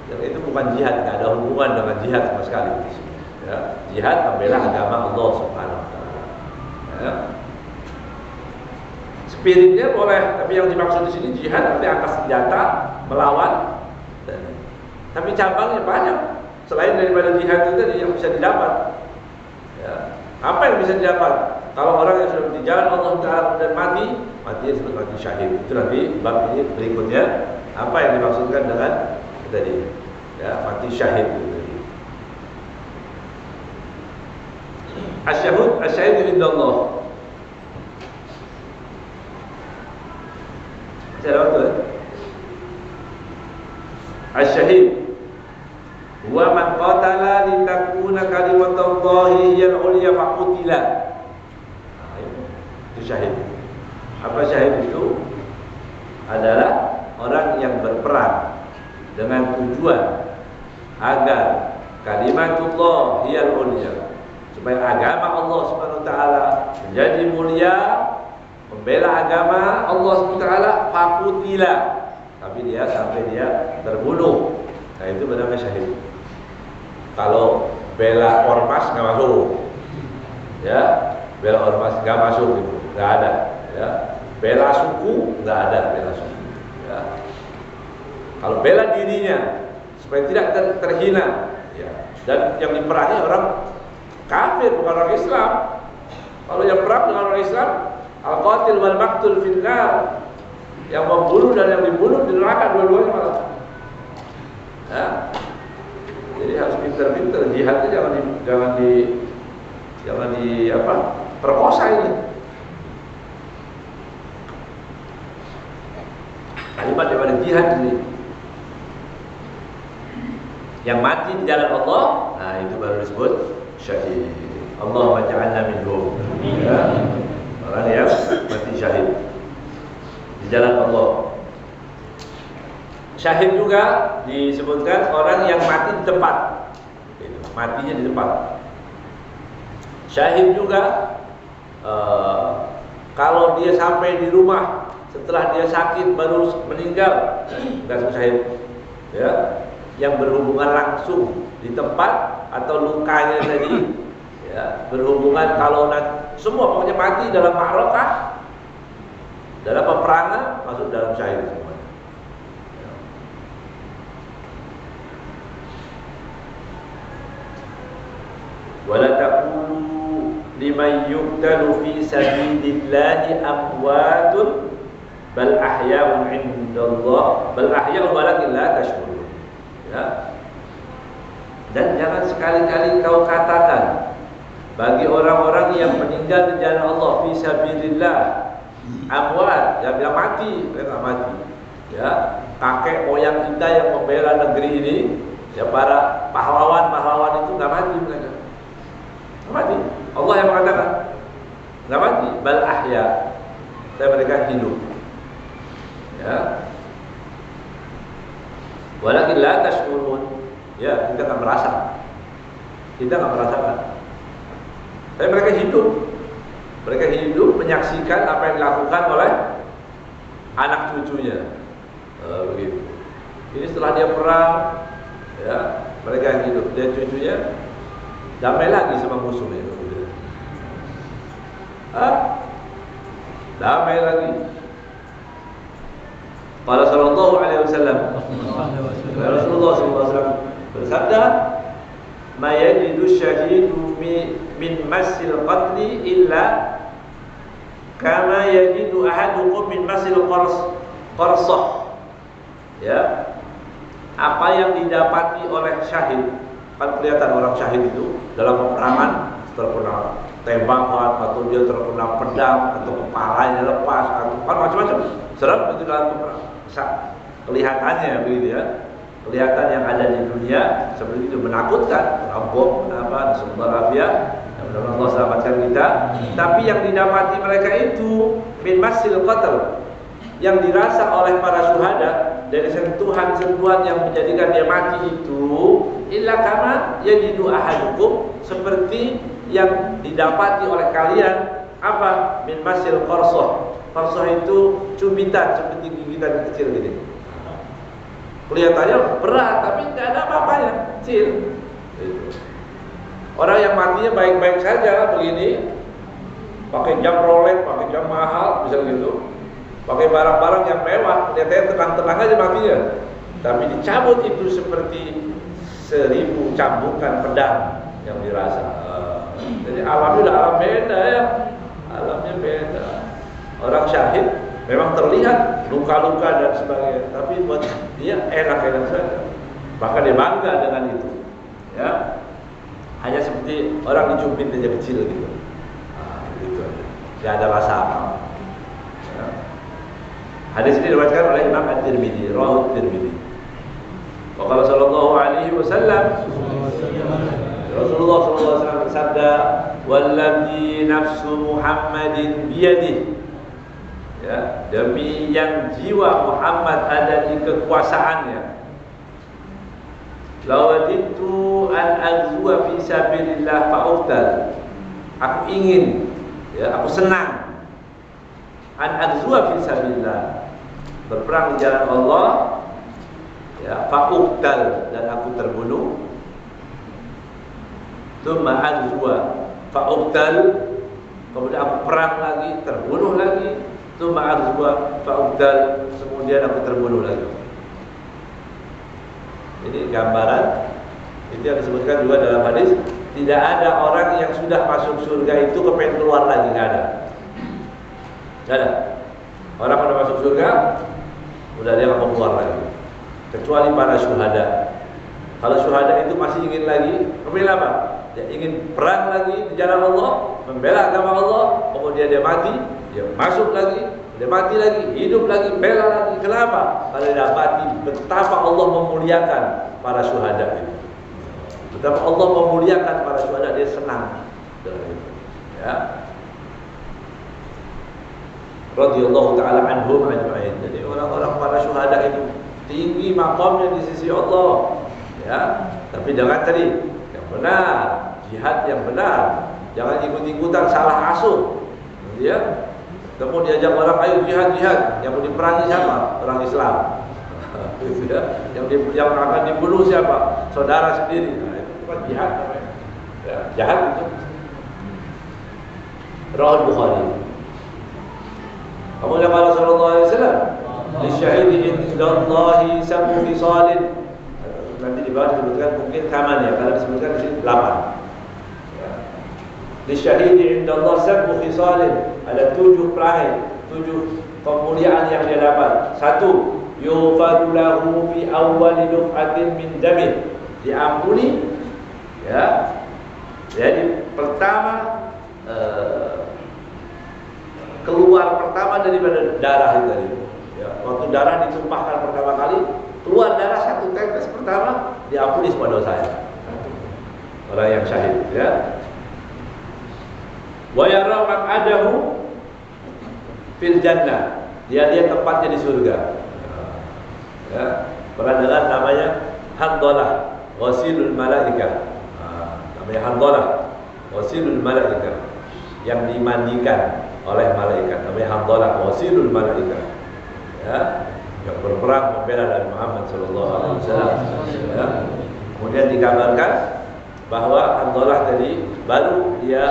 Dan itu bukan jihad, tidak ada hubungan dengan jihad sama sekali. Ya, jihad membela agama Allah Subhanahu Wa Taala. Ya. Spiritnya boleh, tapi yang dimaksud di sini jihad artinya angkat senjata melawan. Tapi cabangnya banyak. Selain daripada jihad itu tadi yang bisa didapat. Ya. Apa yang bisa didapat? Kalau orang yang sudah di jalan Allah Taala dan mati disebut mati syahid. Itu nanti bab ini berikutnya. Apa yang dimaksudkan dengan tadi? Ya, mati syahid itu tadi. Asyhadu indallah. Saya waktu. Asyhadu wa man qatala litakuna kalimatullahi hiyal ulya faqutila. Itu syahid. Apa syahid itu? Adalah orang yang berperang dengan tujuan agar kalimatullah hiyal ulya, supaya agama Allah Subhanahu wa taala menjadi mulia, membela agama Allah Subhanahu wa taala, faqutila. Tapi dia sampai dia terbunuh. Nah itu bernama syahid. Kalau bela ormas nggak masuk, ya, bela ormas nggak masuk itu, nggak ada, ya. Bela suku nggak ada, bela suku, ya. Kalau bela dirinya supaya tidak terhina, ya. Dan yang diperangi orang kafir bukan orang Islam. Kalau yang perang dengan orang Islam, al-qatil wal maqtul finnar, yang membunuh dan yang dibunuh di neraka dua-duanya malah. Ya. Jadi harus pintar-pintar, jihadnya jangan di apa? Perkosa ini. Kalimat daripada jihad ini. Yang mati di jalan Allah, nah itu baru disebut syahid. Allahumma ja'alna minhum. Ya. Orang yang mati syahid di jalan Allah. Syahid juga disebutkan orang yang mati di tempat, matinya di tempat. Syahid juga kalau dia sampai di rumah setelah dia sakit baru meninggal, nggak syahid. Ya, yang berhubungan langsung di tempat atau lukanya tadi, ya, berhubungan kalau semua pokoknya mati dalam ma'rakah, dalam peperangan masuk dalam syahid semua. Wala taqulu liman yuqtalu fi sabilillahi amwatun bal ahya'un 'indallah bal ahya'un walakin la tashkurun. Ya. Dan jangan sekali-kali kau katakan bagi orang-orang yang meninggal di jalan Allah fi sabilillah amwat, yang bilang mati, mereka mati. Ya, kakek moyang kita yang membela negeri ini, ya para pahlawan-pahlawan itu enggak mati mereka. Mati. Allah yang mengatakan enggak mati, bal ahya. Dan mereka hidup. Ya. Walakin la tashkurun. Ya, kita enggak merasa. Kita enggak merasakan. Tapi mereka hidup. Mereka hidup menyaksikan apa yang dilakukan oleh anak cucunya. Begitu. Ini setelah dia perang, ya, mereka yang hidup. Dia cucunya damai lagi sama musuhnya. Damai lagi. Qala sallallahu alaihi wasallam, Rasulullah sallallahu alaihi wasallam bersabda, "Ma yajidu syahidu min masil qatli illa kama yajidu ahadukum min masil qarsah." Ya. Apa yang didapati oleh syahid, kan kelihatan orang syahid itu dalam peperangan terkena tembakan atau dia terkena pedang atau kepalanya lepas atau kan macam-macam. Serap itu dalam peperangan. Kelihatannya begitu ya. Kelihatan yang ada di dunia seperti itu menakutkan, bom, apa, semoga afia, mudah-mudahan Allah selamatkan kita. Tapi yang didapati mereka itu min masil qatl, yang dirasa oleh para syuhada dari sentuhan-sentuhan yang menjadikan dia mati itu, illa kama yajidu ahadukum, seperti yang didapati oleh kalian apa min masil qarsah. Qarsah itu cubitan seperti gigitan kecil gitu. Kelihatannya berat tapi tidak ada apa-apanya, kecil. Orang yang matinya baik-baik saja begini, pakai jam Rolex, pakai jam mahal, bisa gitu. Pakai barang-barang yang mewah, kelihatannya tenang-tenang aja matinya. Tapi dicabut itu seperti 1000 cambukan pedang yang dirasa. Jadi alamnya udah alam beda ya. Alamnya beda. Orang syahid memang terlihat luka-luka dan sebagainya, tapi buat dia enak-enak saja. Bahkan dia bangga dengan itu. Ya. Hanya seperti orang dicubit aja kecil gitu. Gitu aja. Tidak ada rasa apa. Ya. Hadis ini diriwayatkan oleh Imam At-Tirmidzi, rawahu At-Tirmidzi. Wa qala sallallahu alaihi wasallam, Rasulullah sallallahu alaihi wasallam bersabda, "Wallazi nafsu Muhammadin biyadihi." Ya, demi yang jiwa Muhammad ada di kekuasaannya. Lawaditu an azwa fi sabilillah fa'utal. Aku ingin, ya, aku senang an azwa fi sabilillah, berperang di jalan Allah, ya, fa'utal, dan aku terbunuh. Tsumma azwa fa'utal, kemudian aku perang lagi, terbunuh lagi. Tsumma azwa fa'utal, kemudian aku terbunuh lagi. Ini gambaran itu yang disebutkan juga dalam hadis, tidak ada orang yang sudah masuk surga itu kepengen keluar lagi, nggak ada. Nggak ada. Orang pada masuk surga, udah dia nggak mau keluar lagi, kecuali para syuhada. Kalau syuhada itu masih ingin lagi, kepengen apa? Dia ingin perang lagi di jalan Allah, membela agama Allah, kemudian dia mati, dia masuk lagi, dia mati lagi, hidup lagi, bela lagi. Kenapa? Karena dia dapati betapa Allah memuliakan para syuhada itu. Betapa Allah memuliakan para syuhada, dia senang dengan itu. Ya. Radhiyallahu taala anhum ajma'in. Jadi orang-orang para syuhada itu tinggi makamnya di sisi Allah. Ya, tapi dengan tadi yang benar, jihad yang benar. Jangan ikut-ikutan salah asuh. Ya. Kemudian diajak orang, ayo jihad-jihad. Yang mau diperangi siapa? Orang Islam. Yang akan dibunuh siapa? Saudara sendiri. Nah, itu bukan jihad namanya. Ya, jihad itu. Rawal Bukhari. Kemudian kata Rasulullah SAW, "Lisyahidi indallahi sab'u khisalin." Nanti di bawah disebutkan mungkin kaman ya, karena disebutkan di sini 8. Lisyahidi indallah sab'u khisalin, ada 7 perangai, 7 kemuliaan yang dia dapat. 1, yughfaru lahu fi awwali duf'atin min damih, diampuni, ya. Jadi pertama keluar pertama daripada darah itu tadi. Ya, waktu darah ditumpahkan pertama kali, keluar darah 1 tetes pertama, diampuni semua dosanya. Orang yang syahid, ya. Wa yara maq'adahu fil jannah, dia lihat tempatnya di surga. Ya, pernah dengar namanya Handalah ghasilul malaikah. Namanya Handalah ghasilul malaikah, yang dimandikan oleh malaikat. Namanya Handalah ghasilul malaikah. Ya, yang berperang membela Nabi Muhammad sallallahu alaihi wasallam. Ya. Kemudian dikabarkan bahwa Handalah tadi baru dia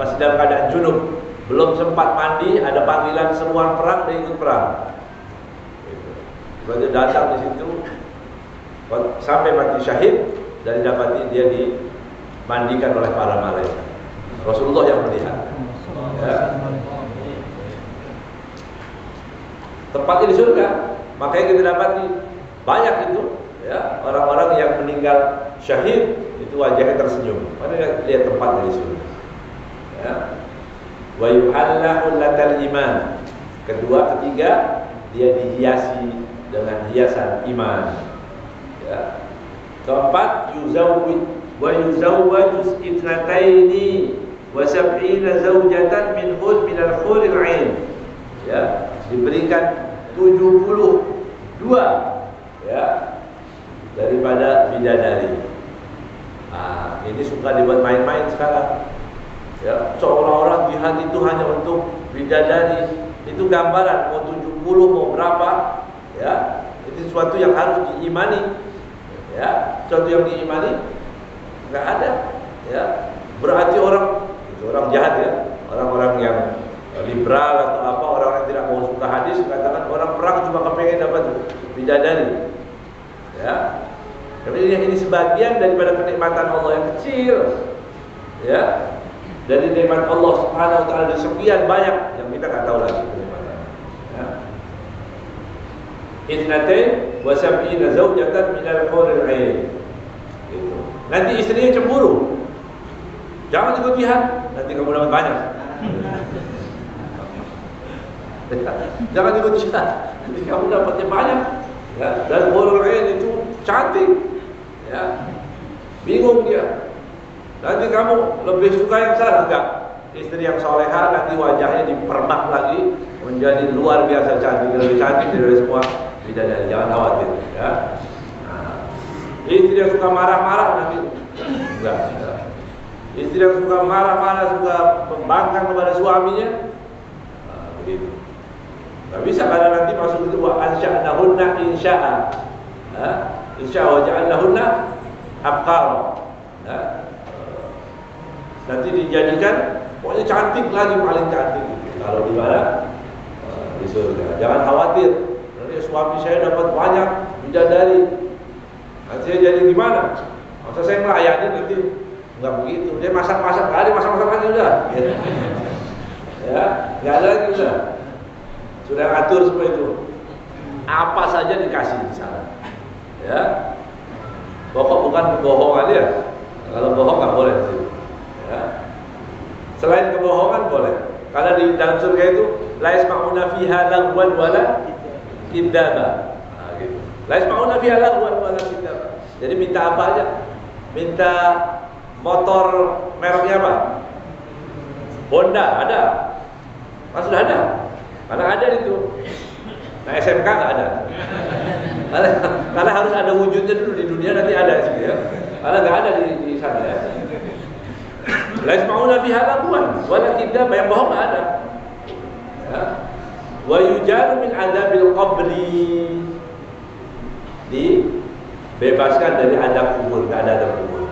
masih dalam keadaan junub, belum sempat mandi, ada panggilan seruan perang, dia ikut perang. Dia datang di situ sampai mati syahid dan dapati dia dimandikan oleh para malaikat. Rasulullah yang melihat. Ya. Tempatnya di surga. Makanya kita dapati banyak itu, ya, orang-orang yang meninggal syahid itu wajahnya tersenyum. Padahal lihat tempatnya di surga. Ya. Wa yuhallahu latal iman. Kedua, ketiga, dia dihiasi dengan hiasan iman. Ya. Keempat, yuzawwaju ithnataini wa sab'ina zawjatan minal huril 'ain. Ya, diberikan 72 ya daripada bidadari. Ini suka dibuat main-main sekarang. Ya, seolah-olah jihad itu hanya untuk bidadari. Itu gambaran mau 70 mau berapa, ya. Itu sesuatu yang harus diimani. Ya, sesuatu yang diimani enggak ada, ya. Berarti orang jahat, ya. Orang-orang yang liberal atau apa, orang yang tidak mau suka hadis katakan orang perang cuma kepengen dapat bidadari. Ya. Tapi ini sebagian daripada kenikmatan Allah yang kecil. Ya. Dari nikmat Allah Subhanahu wa taala ada sekian banyak yang kita enggak tahu lagi kenikmatan. Ya. Itnatain wa sab'ina zawjatan minal huril 'ain. Itu. Nanti istrinya cemburu. Jangan ikut jihad, nanti kamu dapat banyak. Jangan ikut jihad, nanti kamu dapatnya banyak. Ya, dan hurul 'ain itu cantik. Ya. Bingung dia. Nanti kamu lebih suka yang sana enggak? Istri yang soleha nanti wajahnya dipermak lagi menjadi luar biasa cantik, lebih cantik dari semua bidadari. Jangan khawatir, ya. Istri yang suka marah-marah nanti enggak. Ya. Istri yang suka marah-marah, suka membangkang kepada suaminya, begitu. Gak bisa karena nanti masuk itu wa ansha'nahunna insya'a. Insya'a wa ja'alnahunna abqara. Nanti dijadikan pokoknya cantik lagi, paling cantik gitu. Kalau di mana? Di surga. Jangan khawatir. Nanti suami saya dapat banyak bidadari. Nanti saya jadi gimana? Masa saya melayani nanti enggak begitu. Dia masak-masak kali, masak-masak aja udah. Ya, enggak ada lagi udah. Sudah atur semua itu. Apa saja dikasih di sana. Ya. Pokok bukan kebohongan ya. Kalau bohong enggak boleh di situ. Ya. Selain kebohongan boleh. Karena di dalam surga itu la yasma'una fiha lagwan wala kidzaba. Gitu. La yasma'una fiha lagwan wala kidzaba. Jadi minta apa aja? Minta motor mereknya apa? Honda ada. Sudah ada. Karena ada itu. Nah SMK nggak ada. Karena harus ada wujudnya dulu di dunia, nanti ada sih ya. Karena nggak ada di sana ya. La yasma'una fiha lagwan wala kidzaba, yang bohong nggak ada. Ya. Wa yujaru min adzabil qabri, dibebaskan dari adab kubur, nggak ada adab kubur.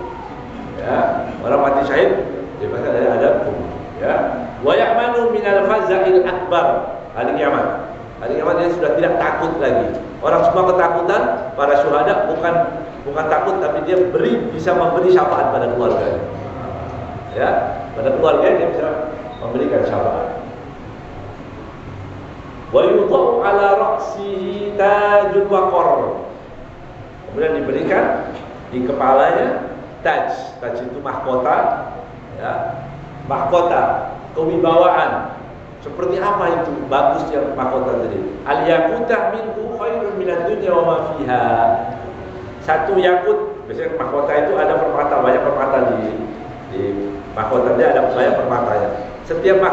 Ya, orang mati syahid dibebaskan dari adab kubur. Ya, wa ya'manu min al-faza'il akbar, hari kiamat. Hari kiamat dia sudah tidak takut lagi. Orang semua ketakutan, para syuhada bukan takut, tapi dia bisa memberi syafaat pada keluarganya. Ya, pada keluarga dia bisa memberikan syafaat. Wa yudha'u ala ra'sihi tajul waqar. Kemudian diberikan di kepalanya taj. Taj itu mahkota, ya. Mahkota kewibawaan. Seperti apa itu bagusnya mahkota tadi? Al yaqutah minhu khairun minad dunya wa ma fiha. Satu yakut, biasanya mahkota itu ada permata, banyak permata di mahkota dia ada banyak permatanya. Setiap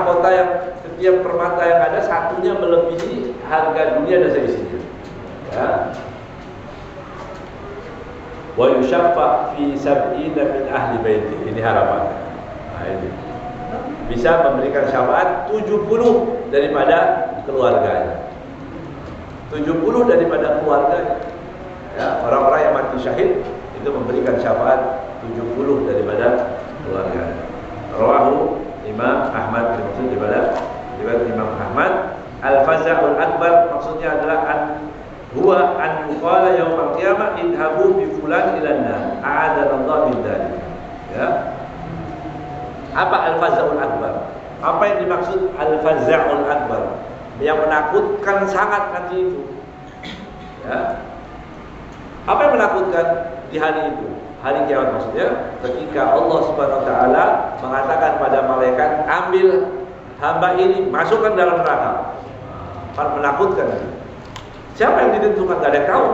permata yang ada satunya melebihi harga dunia dan seisinya. Ya. Wa yushaffa fi sab'ina min ahli baiti. Ini harapan. Nah, ini. Bisa memberikan syafaat 70 daripada keluarganya. 70 daripada keluarganya. Ya, orang-orang yang mati syahid itu memberikan syafaat 70 daripada keluarganya. Rawahu Imam Ahmad, maksud daripada riwayat Imam Ahmad. Al-faza'ul akbar maksudnya adalah huwa bilang idhabu bi fulan ila nar a'adanallahu min dzalik. Ya. Apa al-faza'ul akbar? Apa yang dimaksud al-faza'ul akbar? Yang menakutkan sangat nanti itu. Ya. Apa yang menakutkan di hari itu? Hari kiamat maksudnya, ketika Allah Subhanahu wa taala mengatakan pada malaikat, ambil hamba ini, masukkan dalam neraka. Kan menakutkan. Siapa yang ditentukan? Tidak ada yang tahu.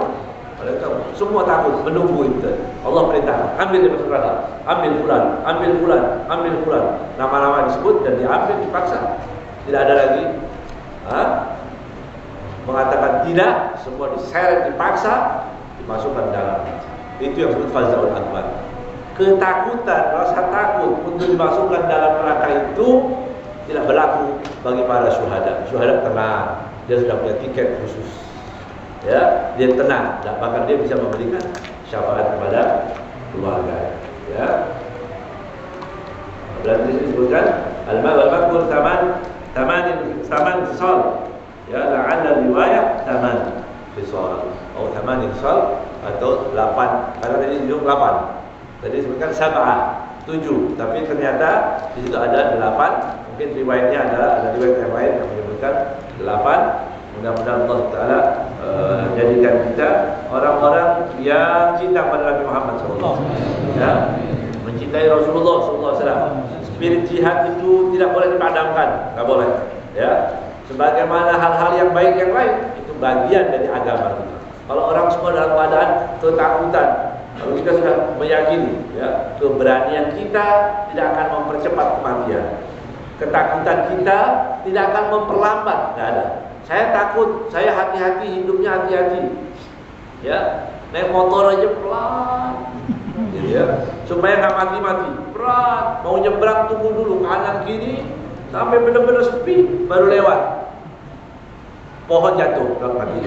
Semua takut, menunggu itu. Allah perintah, ambil dia masuk neraka, ambil fulan, ambil fulan, ambil fulan. Nama-nama disebut dan diambil, dipaksa. Tidak ada lagi mengatakan tidak, semua diseret, dipaksa, dimasukkan dalam. Itu yang disebut faza'ul akbar. Ketakutan, rasa takut untuk dimasukkan dalam neraka itu tidak berlaku bagi para syuhada. Syuhada tenang, dia sudah punya tiket khusus. Ya, dia tenang, dan bahkan dia bisa memberikan syafaat kepada keluarga. Ya, berarti disebutkan al-mal wal-makur taman fisal. Ya, la'alla riwayah taman fisal atau taman fisal atau 8. Karena tadi disebut 8. Tadi disebutkan 7, tapi ternyata di situ ada 8. Mungkin riwayatnya adalah ada riwayat yang lain yang menyebutkan 8. Mudah-mudahan Allah Ta'ala jadikan kita orang-orang yang cinta pada Nabi Muhammad SAW, ya, mencintai Rasulullah SAW. Spirit jihad itu tidak boleh dipadamkan, nggak boleh. Ya, sebagaimana hal-hal yang baik yang lain itu bagian dari agama kita. Kalau orang semua dalam keadaan ketakutan, kalau kita sudah meyakini, ya, keberanian kita tidak akan mempercepat kematian. Ketakutan kita tidak akan memperlambat, nggak ada. Saya takut, saya hati-hati, hidupnya hati-hati. Ya, naik motor aja pelan, gitu ya, supaya nggak mati-mati. Berat, mau nyebrang tunggu dulu kanan kiri sampai benar-benar sepi baru lewat. Pohon jatuh, kalau mati.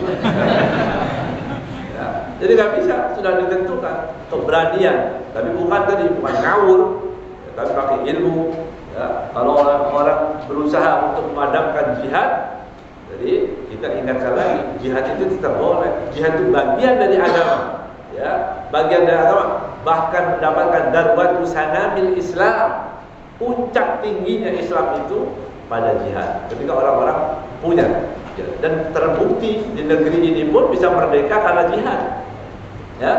Ya, jadi nggak bisa, sudah ditentukan keberanian. Tapi bukan ngawur, ya, tapi pakai ilmu. Ya, kalau orang-orang berusaha untuk memadamkan jihad, jadi kita ingatkan lagi, jihad itu tidak boleh. Jihad itu bagian dari agama, ya, bagian dari agama. Bahkan mendapatkan darwatu sanamil Islam, puncak tingginya Islam itu pada jihad. Ketika orang-orang punya, ya, dan terbukti di negeri ini pun bisa merdeka karena jihad. Ya,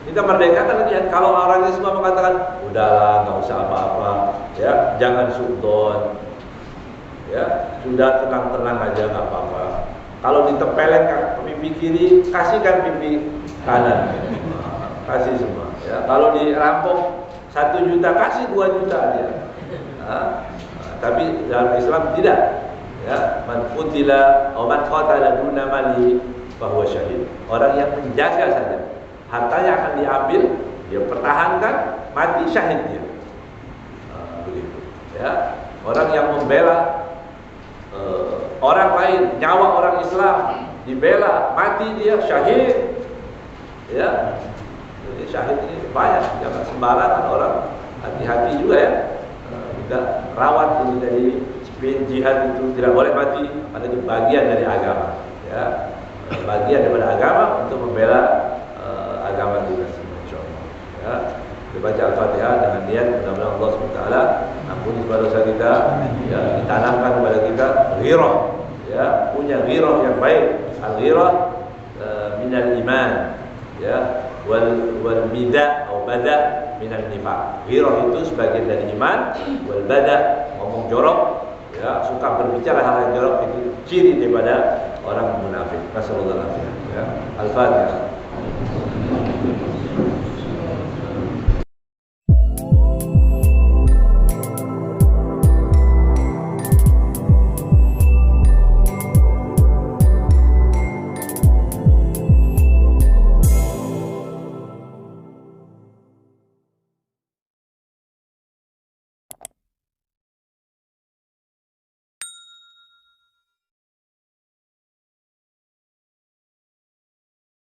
kita merdeka karena jihad. Kalau orangnya semua mengatakan, udahlah, nggak usah apa-apa, ya, jangan suudon. Ya, sudah tenang-tenang aja, nggak apa-apa. Kalau ditempeleng pipi kiri, kasihkan pipi kanan, kasih semua. Ya, kalau dirampok 1 juta, kasih 2 juta aja. Tapi dalam Islam tidak. Ya, man qutila aw man qatala duna mali bahwa syahid. Orang yang menjaga saja, hartanya akan diambil, dia pertahankan, mati syahid dia. Begitu. Ya, orang yang membela orang lain, nyawa orang Islam dibela, mati dia syahid. Ya, jadi syahid ini banyak, jangan sembarangan orang, hati-hati juga ya. Kita rawat ini dari spirit jihad itu tidak boleh mati, karena itu bagian dari agama. Ya, bagian daripada agama untuk membela agama kita semua. Ya, kita baca Al-Fatihah dengan niat mudah-mudahan Allah SWT ampuni dosa kita, ya, ditanamkan kepada kita ghirah, ya, punya ghirah yang baik. Al-ghirah minal iman, ya, wal bida atau bada minal nifaq. Ghirah itu sebagian dari iman, wal bada ngomong jorok, ya, suka berbicara hal yang jorok, itu ciri daripada orang munafik. Nasallallahu alaihi wasallam. Ya, Al-Fatihah.